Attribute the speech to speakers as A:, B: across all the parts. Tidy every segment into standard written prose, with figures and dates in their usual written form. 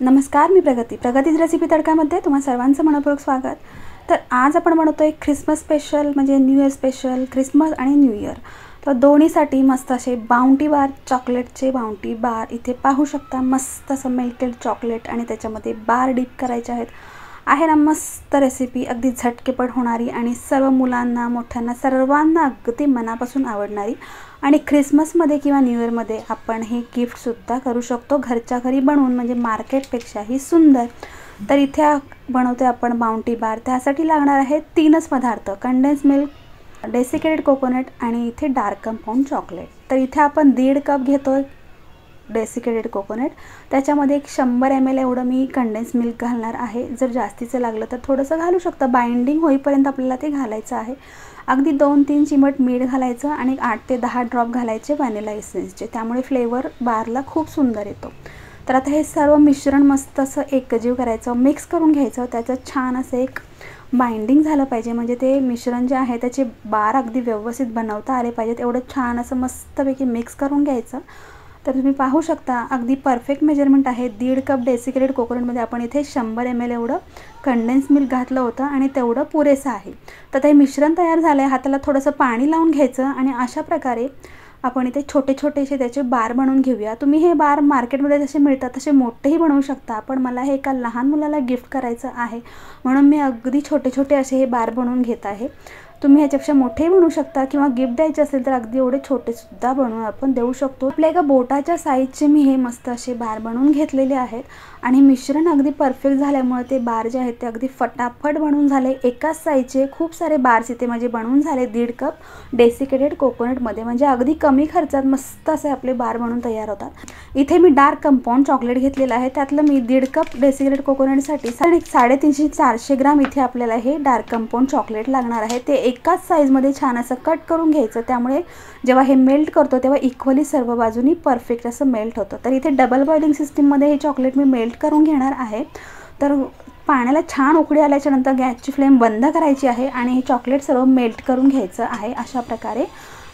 A: नमस्कार, मी प्रगतीज रेसिपी तडकामध्ये तुम्हा सर्वांचं मनपूर्वक स्वागत। तर आज आपण बनवतोय ख्रिसमस स्पेशल म्हणजे न्यू इयर स्पेशल, ख्रिसमस आणि न्यू इयर। तर दोन्हीसाठी मस्त असे बाउंटी बार, चॉकलेटचे बाउंटी बार इथे पाहू शकता। मस्त असं मेल्टेड चॉकलेट आणि त्याच्यामध्ये बार डिप करायचे आहेत। आहे ना मस्त रेसिपी, अगदी झटकेपट होणारी आणि सर्व मुलांना मोठ्यांना सर्वांना अगदी मनापासून आवडणारी। आणि ख्रिसमसमध्ये किंवा न्यू इयरमध्ये आपण हे गिफ्टसुद्धा करू शकतो घरच्या घरी बनवून, म्हणजे मार्केटपेक्षाही सुंदर। तर इथे बनवते आपण बाउंटी बार। त्यासाठी लागणार आहे 3च पदार्थ, कंडेन्स मिल्क, डेसिकेटेड कोकोनट आणि इथे डार्क कंपाऊंड चॉकलेट। तर इथे आपण 1.5 कप घेतोय डेसिकेटेड कोकोनट, त्याच्यामध्ये 100 ml एवढं मी कंडेन्स मिल्क घालणार आहे। जर जास्तीचं लागलं तर थोडंसं घालू शकता, बाइंडिंग होईपर्यंत आपल्याला ते घालायचं आहे। अगदी 2-3 चिमट मीठ घालायचं आणि 8 ते 10 ड्रॉप घालायचे व्हॅनिला एसेन्सचे, त्यामुळे फ्लेवर बारला खूप सुंदर येतो। तर आता हे सर्व मिश्रण मस्त असं एकजीव करायचं, मिक्स करून घ्यायचं। त्याचं छान असं एक बाइंडिंग झालं पाहिजे, म्हणजे ते मिश्रण जे आहे त्याचे बार अगदी व्यवस्थित बनवता आले पाहिजेत, एवढं छान असं मस्तपैकी मिक्स करून घ्यायचं। तर तुम्ही पाहू शकता अगदी परफेक्ट मेजरमेंट आहे। 1.5 कप डेसिकेटेड कोकोनटमध्ये आपण इथे 100 ml एवढं कंडेन्स मिल्क घातलं होतं आणि तेवढं पुरेसं आहे। तर ते मिश्रण तयार झालं आहे, हाताला थोडंसं पाणी लावून घ्यायचं आणि अशा प्रकारे आपण इथे छोटे छोटेसे त्याचे बार बनवून घेऊया। तुम्ही हे बार मार्केटमध्ये जसे मिळतात तसे मोठेही बनवू शकता, पण मला हे एका लहान मुलाला गिफ्ट करायचं आहे म्हणून मी अगदी छोटे छोटे असे हे बार बनवून घेत आहे। तुम्ही ह्याच्यापेक्षा मोठेही बनवू शकता किंवा गिफ्ट द्यायचे असेल तर अगदी एवढे छोटेसुद्धा बनवून आपण देऊ शकतो। आपल्या एका बोटाच्या साईजचे मी हे मस्त असे बार बनवून घेतलेले आहेत आणि मिश्रण अगदी परफेक्ट झाल्यामुळे ते बार जे आहेत ते अगदी फटाफट बनवून झाले। एकाच साईजचे खूप सारे बार्स इथे माझे बनवून झाले 1.5 कप डेसिकेटेड कोकोनटमध्ये, म्हणजे अगदी कमी खर्चात मस्त असे आपले बार बनवून तयार होतात। इथे मी डार्क कंपाऊंड चॉकलेट घेतलेलं आहे, त्यातलं मी 1.5 कप डेसिकेटेड कोकोनटसाठी 350-400 ग्राम इथे आपल्याला हे डार्क कंपाऊंड चॉकलेट लागणार आहे। ते एकाच साईजमध्ये छान असं कट करून घ्यायचं, त्यामुळे जेव्हा हे मेल्ट करतो तेव्हा इक्वली सर्व बाजूनी परफेक्ट असं मेल्ट होतं। तर इथे डबल बॉइलिंग सिस्टीममध्ये हे चॉकलेट मी मेल्ट करून घेणार आहे। तर पाण्याला छान उकळी आल्याच्या नंतर गॅसची फ्लेम बंद करायची आहे आणि हे चॉकलेट सर्व मेल्ट करून घ्यायचं आहे अशा प्रकारे।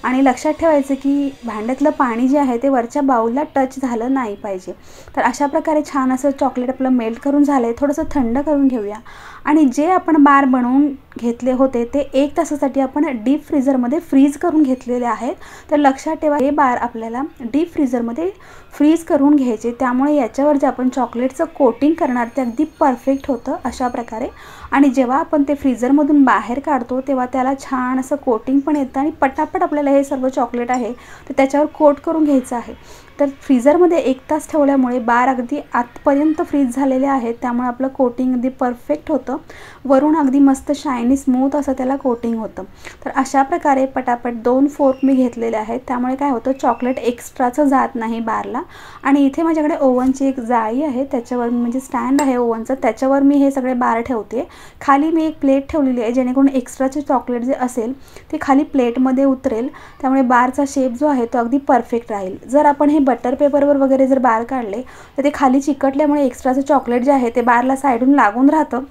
A: आणि लक्षात ठेवायचं की भांड्यातलं पाणी जे आहे ते वरच्या बाउलला टच झालं नाही पाहिजे। तर अशा प्रकारे छान असं चॉकलेट आपलं मेल्ट करून झालं आहे, थोडंसं थंड करून घेऊया। आणि जे आपण बार बनवून घेतले होते ते 1 तासासाठी आपण डीप फ्रीझरमध्ये फ्रीज करून घेतलेले आहेत। तर लक्षात ठेवा हे बार आपल्याला डीप फ्रीझरमध्ये फ्रीज करून घ्यायचे, त्यामुळे याच्यावर जे आपण चॉकलेटचं कोटिंग करणार ते अगदी परफेक्ट होतं अशा प्रकारे। आणि जेव्हा आपण ते फ्रीझरमधून बाहेर काढतो तेव्हा त्याला छान असं कोटिंग पण येतं आणि पटापट आपल्याला हे सर्व चॉकलेट आहे तर त्याच्यावर कोट करून घ्यायचं आहे। तर फ्रीझरमध्ये 1 तास ठेवल्यामुळे बार अगदी आतपर्यंत फ्रीज झालेले आहेत, त्यामुळे आपलं कोटिंग अगदी परफेक्ट होतं, वरून अगदी मस्त शायनी स्मूथ असं त्याला कोटिंग होतं। तर अशा प्रकारे पटापट 2 फोर्क मी घेतलेले आहेत, त्यामुळे काय होतं चॉकलेट एक्स्ट्राचं जात नाही बारला। आणि इथे माझ्याकडे ओव्हनची एक जाळी आहे, त्याच्यावर म्हणजे स्टँड आहे ओव्हनचं, त्याच्यावर मी हे सगळे बार ठेवते। खाली मी एक प्लेट ठेवलेली आहे जेणेकरून एक्स्ट्राचे चॉकलेट जे असेल ते खाली प्लेटमध्ये उतरेल, त्यामुळे बारचा शेप जो आहे तो अगदी परफेक्ट राहील। जर आपण हे बटर पेपरवर वगैरे जर बार काढले तर ते खाली चिकटल्यामुळे एक्स्ट्राचं चॉकलेट जे आहे ते बारला साईडून लागून राहतं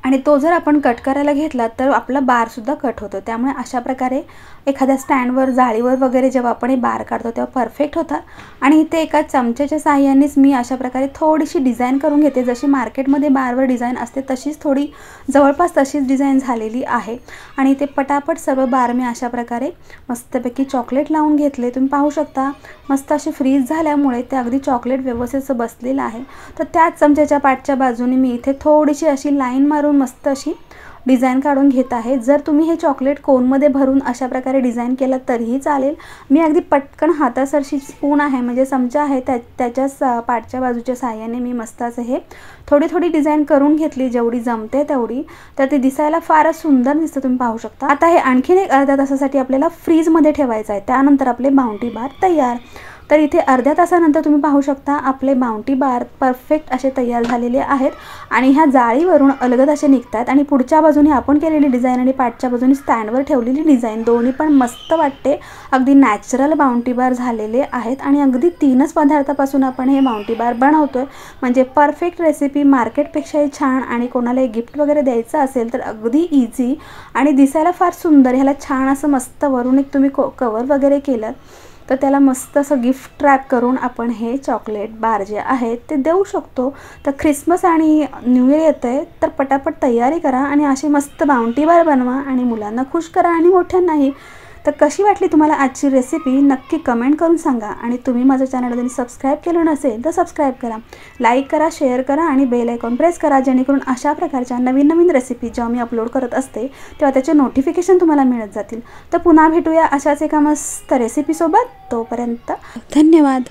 A: आणि तो जर आपण कट करायला घेतला तर आपला बारसुद्धा कट होतो। त्यामुळे अशा प्रकारे एखाद्या स्टँडवर जाळीवर वगैरे जेव्हा आपण हे बार काढतो तेव्हा परफेक्ट होतात। आणि इथे एका चमच्याच्या साहाय्यानेच मी अशा प्रकारे थोडीशी डिझाईन करून घेते, जशी मार्केटमध्ये बारवर डिझाईन असते तशीच थोडी जवळपास तशीच डिझाईन झालेली आहे। आणि इथे पटापट सर्व बार मी अशा प्रकारे मस्तपैकी चॉकलेट लावून घेतले। तुम्ही पाहू शकता मस्त असे फ्रीज झाल्यामुळे ते अगदी चॉकलेट व्यवस्थित बसलेलं आहे। तर त्याच चमच्याच्या पाठच्या बाजूने मी इथे थोडीशी अशी लाईन मारून मस्त अशी डिझाईन काढून घेत आहे। जर तुम्ही हे चॉकलेट कोनमध्ये भरून अशा प्रकारे डिझाईन केलं तरीही चालेल। मी अगदी पटकन हातासरशी स्पून आहे म्हणजे चमचा आहे त्याच्याच पाठच्या बाजूच्या साहाय्याने मी मस्त असं हे थोडी थोडी डिझाईन करून घेतली, जेवढी जमते तेवढी। तर ते दिसायला फारच सुंदर दिसतं, तुम्ही पाहू शकता। आता हे आणखीन एक अर्ध्या तासासाठी आपल्याला फ्रीजमध्ये ठेवायचं आहे, त्यानंतर आपले बाउंटी बार तयार। तर इथे अर्ध्या तासानंतर तुम्ही पाहू शकता आपले बाउंटी बार परफेक्ट असे तयार झालेले आहेत आणि ह्या जाळीवरून अलगद असे निघतात। आणि पुढच्या बाजूने आपण केलेली डिझाईन आणि पाठच्या बाजूने स्टँडवर ठेवलेली डिझाईन दोन्ही पण मस्त वाटते, अगदी नॅचरल बाउंटी बार झालेले आहेत। आणि अगदी 3च पदार्थापासून आपण हे बाउंटी बार बनवतोय, म्हणजे परफेक्ट रेसिपी, मार्केटपेक्षाही छान। आणि कोणाला गिफ्ट वगैरे द्यायचं असेल तर अगदी इझी आणि दिसायला फार सुंदर। ह्याला छान असं मस्त वरून एक तुम्ही कवर वगैरे केलं तर त्याला मस्त असं गिफ्ट रॅप करून आपण हे चॉकलेट बार जे आहेत ते देऊ शकतो. तर ख्रिसमस आणि न्यू इयर येतं आहे, तर पटापट तयारी करा आणि अशी मस्त बाउंटी बार बनवा आणि मुलांना खुश करा आणि मोठ्यांनाही. तर कशी वाटली तुम्हाला आजची रेसिपी नक्की कमेंट करून सांगा. आणि तुम्ही माझं चॅनल अजून सबस्क्राईब केलं नसेल तर सबस्क्राईब करा, लाईक करा, शेअर करा आणि बेल आयकॉन प्रेस करा, जेणेकरून अशा प्रकारच्या नवीन नवीन रेसिपी जेव्हा मी अपलोड करत असते तेव्हा त्याचे नोटिफिकेशन तुम्हाला मिळत जातील. तर पुन्हा भेटूया अशाच एका मस्त रेसिपीसोबत. तोपर्यंत धन्यवाद.